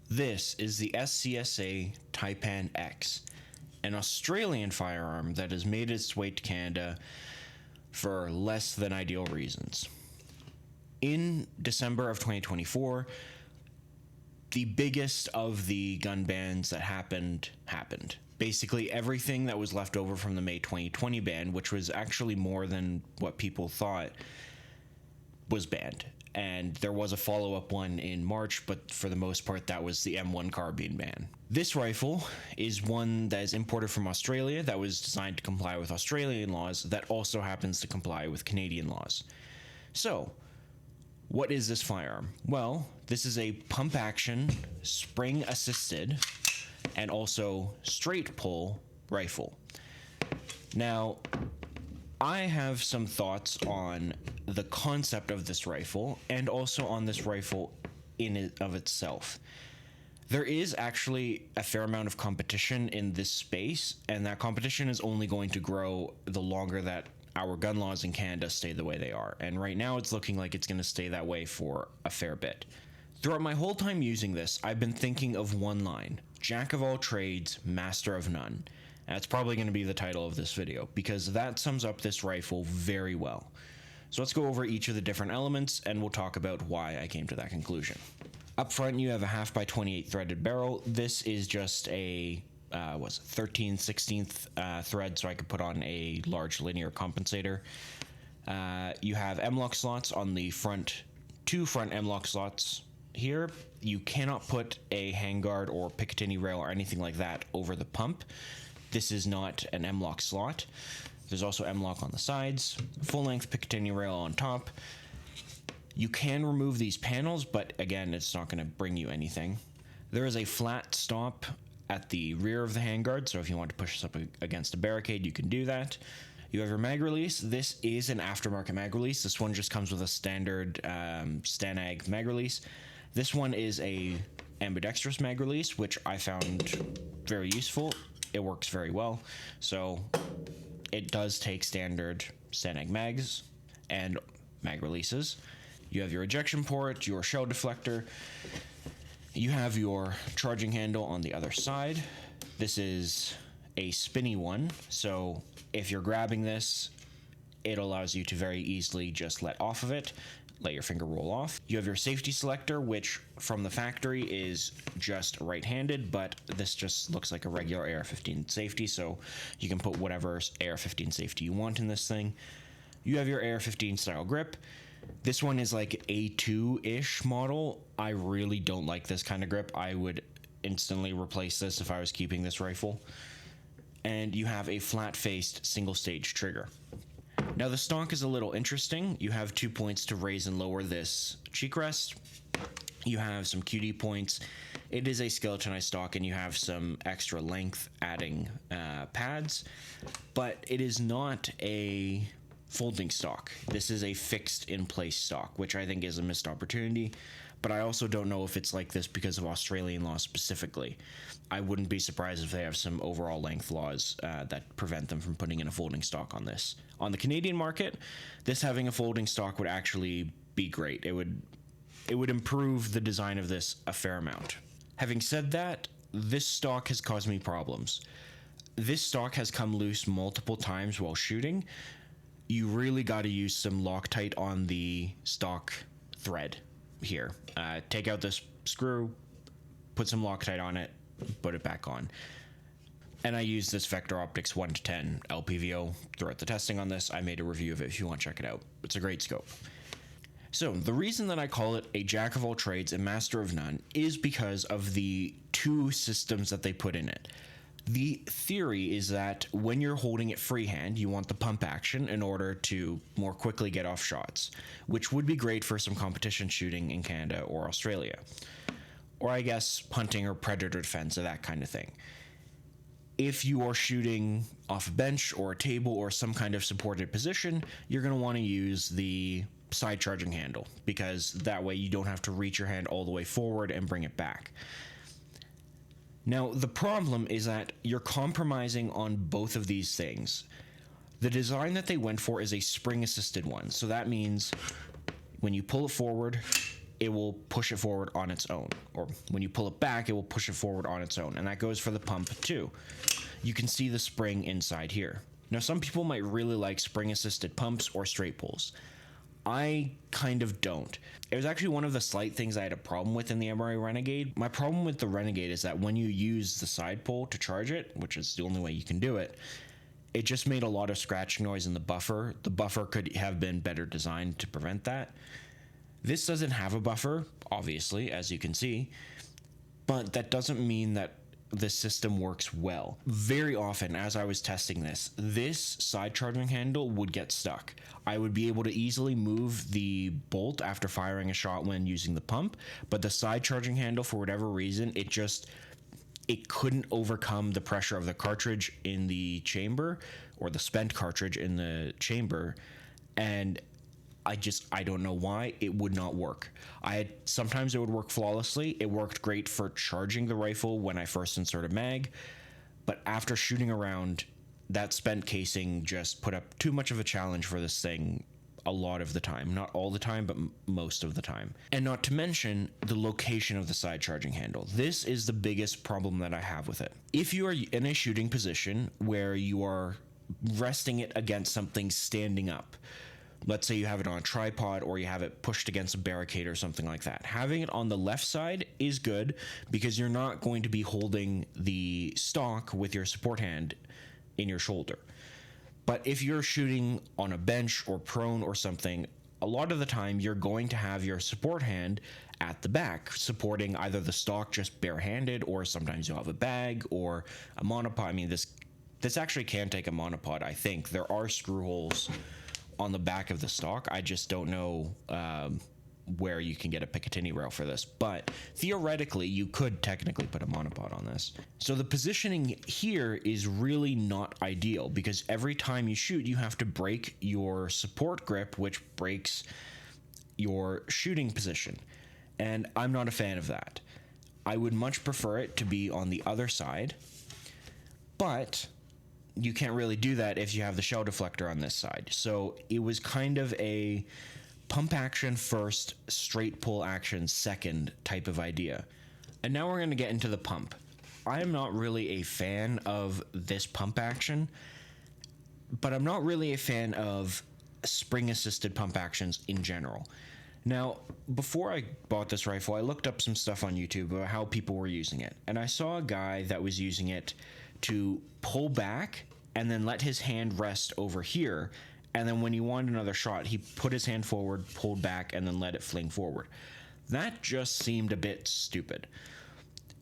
This is the SCSA Taipan X, an Australian firearm that has made its way to Canada for less than ideal reasons. In December of 2024, the biggest of the gun bans that happened. Basically, everything that was left over from the May 2020 ban, which was actually more than what people thought, was banned. And there was a follow-up one in March, but for the most part, that was the M1 carbine ban. This rifle is one that is imported from Australia that was designed to comply with Australian laws that also happens to comply with Canadian laws. So, what is this firearm? Well, this is a pump-action, spring-assisted, and also straight-pull rifle. Now, I have some thoughts on the concept of this rifle and also on this rifle in and of itself. There is actually a fair amount of competition in this space, and that competition is only going to grow the longer that our gun laws in Canada stay the way they are. And right now it's looking like it's going to stay that way for a fair bit. Throughout my whole time using this, I've been thinking of one line: Jack of all trades, master of none. That's probably going to be the title of this video, because that sums up this rifle very well. So let's go over each of the different elements, and we'll talk about why I came to that conclusion. Up front, you have a 1/2x28 threaded barrel. This is just a 13/16 thread, so I could put on a large linear compensator. You have M-lock slots on the front, two front M-lock slots here. You cannot put a handguard or Picatinny rail or anything like that over the pump. This is not an M-lock slot. There's also M-lock on the sides, full-length Picatinny rail on top. You can remove these panels, but again, it's not going to bring you anything. There is a flat stop at the rear of the handguard, so if you want to push this up against a barricade, you can do that. You have your mag release. This is an aftermarket mag release. This one just comes with a standard Stanag mag release. This one is a ambidextrous mag release, which I found very useful. It works very well. So it does take standard Stanag mags and mag releases. You have your ejection port, your shell deflector. You have your charging handle on the other side. This is a spinny one, so if you're grabbing this, it allows you to very easily just let off of it, let your finger roll off. You have your safety selector, which from the factory is just right-handed, but this just looks like a regular AR-15 safety, so you can put whatever AR-15 safety you want in this thing. You have your AR-15 style grip. This one is like A2-ish model. I really don't like this kind of grip. I would instantly replace this if I was keeping this rifle. And you have a flat-faced single-stage trigger. Now the stock is a little interesting. You have 2 points to raise and lower this cheek rest. You have some QD points. It is a skeletonized stock, and you have some extra length adding pads, but it is not a folding stock. This is a fixed in place stock, which I think is a missed opportunity, but I also don't know if it's like this because of Australian law specifically. I wouldn't be surprised if they have some overall length laws that prevent them from putting in a folding stock on this. On the Canadian market, this having a folding stock would actually be great. It would improve the design of this a fair amount. Having said that, this stock has caused me problems. This stock has come loose multiple times while shooting. You really got to use some Loctite on the stock thread here. Take out this screw, put some Loctite on it, put it back on. And I used this Vector Optics 1:10 LPVO throughout the testing on this. I made a review of it if you want to check it out. It's a great scope. So the reason that I call it a jack of all trades and master of none is because of the two systems that they put in it. The theory is that when you're holding it freehand, you want the pump action in order to more quickly get off shots, which would be great for some competition shooting in Canada or Australia, or I guess hunting or predator defense or that kind of thing. If you are shooting off a bench or a table or some kind of supported position, you're going to want to use the side charging handle, because that way you don't have to reach your hand all the way forward and bring it back. Now, the problem is that you're compromising on both of these things. The design that they went for is a spring-assisted one, so that means when you pull it forward, it will push it forward on its own. Or when you pull it back, it will push it forward on its own. And that goes for the pump too. You can see the spring inside here. Now, some people might really like spring-assisted pumps or straight pulls. I kind of don't. It was actually one of the slight things I had a problem with in the MRA Renegade. My problem with the Renegade is that when you use the side pull to charge it, which is the only way you can do it, it just made a lot of scratching noise in the buffer. The buffer could have been better designed to prevent that. This doesn't have a buffer, obviously, as you can see, but that doesn't mean that the system works well. Very often, as I was testing this side charging handle would get stuck. I would be able to easily move the bolt after firing a shot when using the pump, but the side charging handle, for whatever reason, it couldn't overcome the pressure of the cartridge in the chamber, or the spent cartridge in the chamber, and I don't know why it would not work. Sometimes it would work flawlessly. It worked great for charging the rifle when I first inserted mag, but after shooting around, that spent casing just put up too much of a challenge for this thing a lot of the time. Not all the time, but most of the time. And not to mention the location of the side charging handle. This is the biggest problem that I have with it. If you are in a shooting position where you are resting it against something standing up, let's say you have it on a tripod or you have it pushed against a barricade or something like that, having it on the left side is good because you're not going to be holding the stock with your support hand in your shoulder. But if you're shooting on a bench or prone or something, a lot of the time you're going to have your support hand at the back, supporting either the stock just barehanded, or sometimes you'll have a bag or a monopod. I mean, this actually can take a monopod, I think. There are screw holes on the back of the stock. I just don't know where you can get a Picatinny rail for this, but theoretically you could technically put a monopod on this. So the positioning here is really not ideal because every time you shoot you have to break your support grip, which breaks your shooting position, and I'm not a fan of that. I would much prefer it to be on the other side, but you can't really do that if you have the shell deflector on this side. So it was kind of a pump action first, straight pull action second type of idea. And now we're going to get into the pump. I am not really a fan of this pump action, but I'm not really a fan of spring assisted pump actions in general. Now, before I bought this rifle, I looked up some stuff on YouTube about how people were using it, and I saw a guy that was using it to pull back and then let his hand rest over here, and then when he wanted another shot, he put his hand forward, pulled back, and then let it fling forward. That just seemed a bit stupid.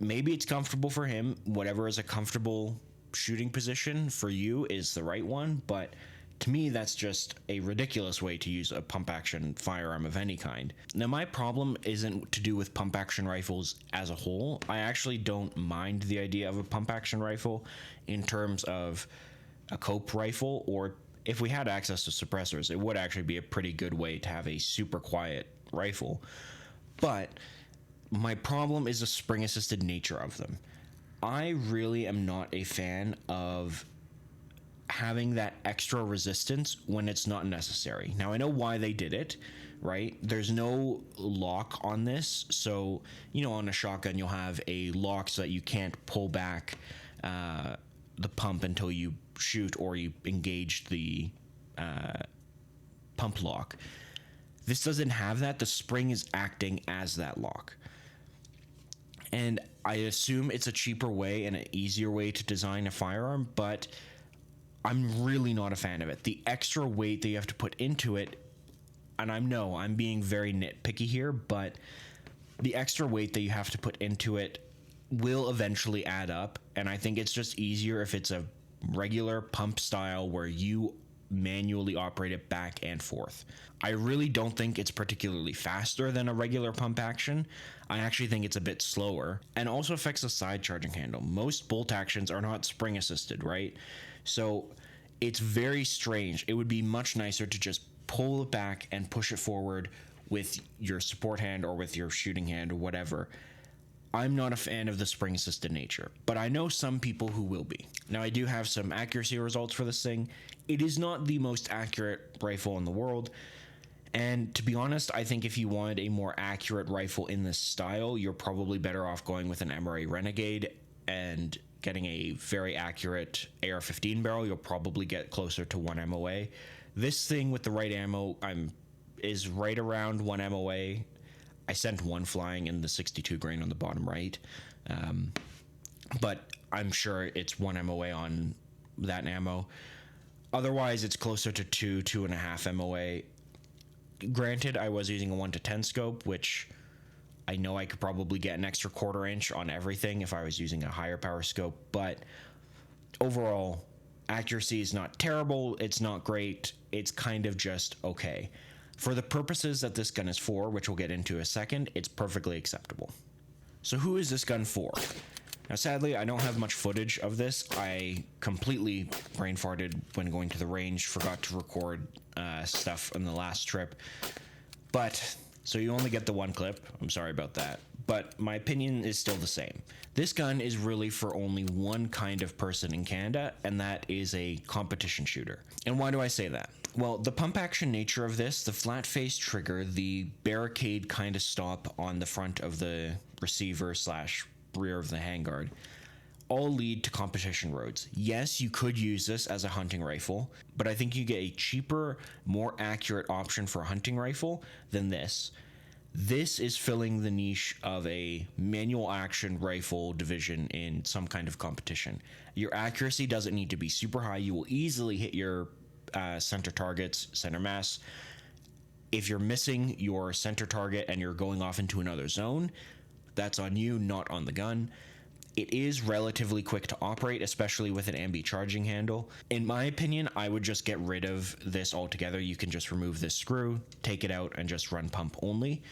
Maybe it's comfortable for him. Whatever is a comfortable shooting position for you is the right one, but to me, that's just a ridiculous way to use a pump action firearm of any kind. Now, my problem isn't to do with pump action rifles as a whole. I actually don't mind the idea of a pump action rifle in terms of a cope rifle, or if we had access to suppressors, it would actually be a pretty good way to have a super quiet rifle. But my problem is the spring assisted nature of them. I really am not a fan of having that extra resistance when it's not necessary. Now, I know why they did it, right? There's no lock on this, so on a shotgun you'll have a lock so that you can't pull back the pump until you shoot or you engage the pump lock. This doesn't have that. The spring is acting as that lock, and I assume it's a cheaper way and an easier way to design a firearm, but I'm really not a fan of it. The extra weight that you have to put into it, and I'm being very nitpicky here, but the extra weight that you have to put into it will eventually add up, and I think it's just easier if it's a regular pump style where you manually operate it back and forth. I really don't think it's particularly faster than a regular pump action. I actually think it's a bit slower, and also affects the side charging handle. Most bolt actions are not spring assisted, right? So it's very strange. It would be much nicer to just pull it back and push it forward with your support hand or with your shooting hand or whatever. I'm not a fan of the spring assisted nature, but I know some people who will be. Now, I do have some accuracy results for this thing. It is not the most accurate rifle in the world. And to be honest, I think if you wanted a more accurate rifle in this style, you're probably better off going with an MRA Renegade and getting a very accurate AR-15 barrel. You'll probably get closer to 1 MOA. This thing with the right ammo is right around 1 MOA. I sent one flying in the 62 grain on the bottom right, but I'm sure it's 1 MOA on that ammo. Otherwise, it's closer to 2.5 MOA. Granted, I was using a 1-to-10 scope, which I know I could probably get an extra 1/4 inch on everything if I was using a higher power scope, but overall, accuracy is not terrible, it's not great, it's kind of just okay. For the purposes that this gun is for, which we'll get into in a second, it's perfectly acceptable. So who is this gun for? Now, sadly, I don't have much footage of this. I completely brain farted when going to the range, forgot to record stuff on the last trip. But, so you only get the one clip. I'm sorry about that. But my opinion is still the same. This gun is really for only one kind of person in Canada, and that is a competition shooter. And why do I say that? Well, the pump action nature of this, the flat face trigger, the barricade kind of stop on the front of the receiver / rear of the handguard, all lead to competition roads. Yes, you could use this as a hunting rifle, but I think you get a cheaper, more accurate option for a hunting rifle than this. This is filling the niche of a manual action rifle division in some kind of competition. Your accuracy doesn't need to be super high. You will easily hit your center targets, center mass. If you're missing your center target and you're going off into another zone, that's on you, not on the gun. It is relatively quick to operate, especially with an ambi charging handle. In my opinion, I would just get rid of this altogether. You can just remove this screw, take it out, and just run pump only.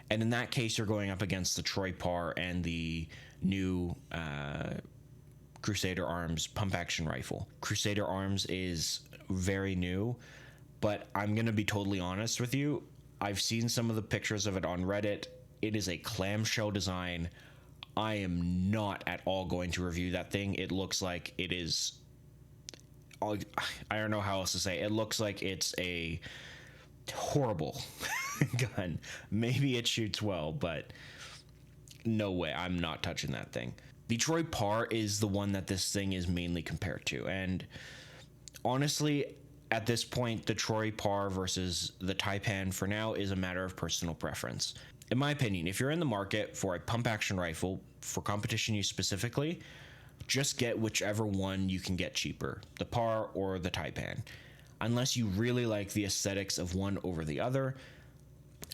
And in that case, you're going up against the Troy Par and the new Crusader Arms pump action rifle. Crusader Arms is very new, but I'm going to be totally honest with you. I've seen some of the pictures of it on Reddit. It is a clamshell design. I am not at all going to review that thing. It looks like it is, I don't know how else to say. It looks like it's a horrible gun. Maybe it shoots well, but no way. I'm not touching that thing. The Troy Par is the one that this thing is mainly compared to. And honestly, at this point, the Troy Par versus the Taipan for now is a matter of personal preference. In my opinion, if you're in the market for a pump action rifle for competition use specifically, just get whichever one you can get cheaper, the Par or the Taipan. Unless you really like the aesthetics of one over the other,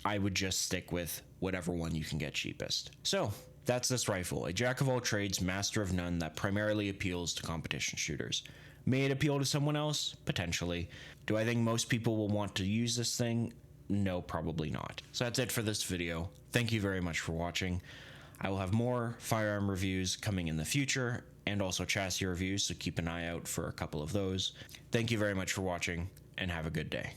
I would just stick with whatever one you can get cheapest. So that's this rifle, a jack of all trades, master of none that primarily appeals to competition shooters. May it appeal to someone else? Potentially. Do I think most people will want to use this thing? No, probably not. So that's it for this video. Thank you very much for watching. I will have more firearm reviews coming in the future, and also chassis reviews, so keep an eye out for a couple of those. Thank you very much for watching, and have a good day.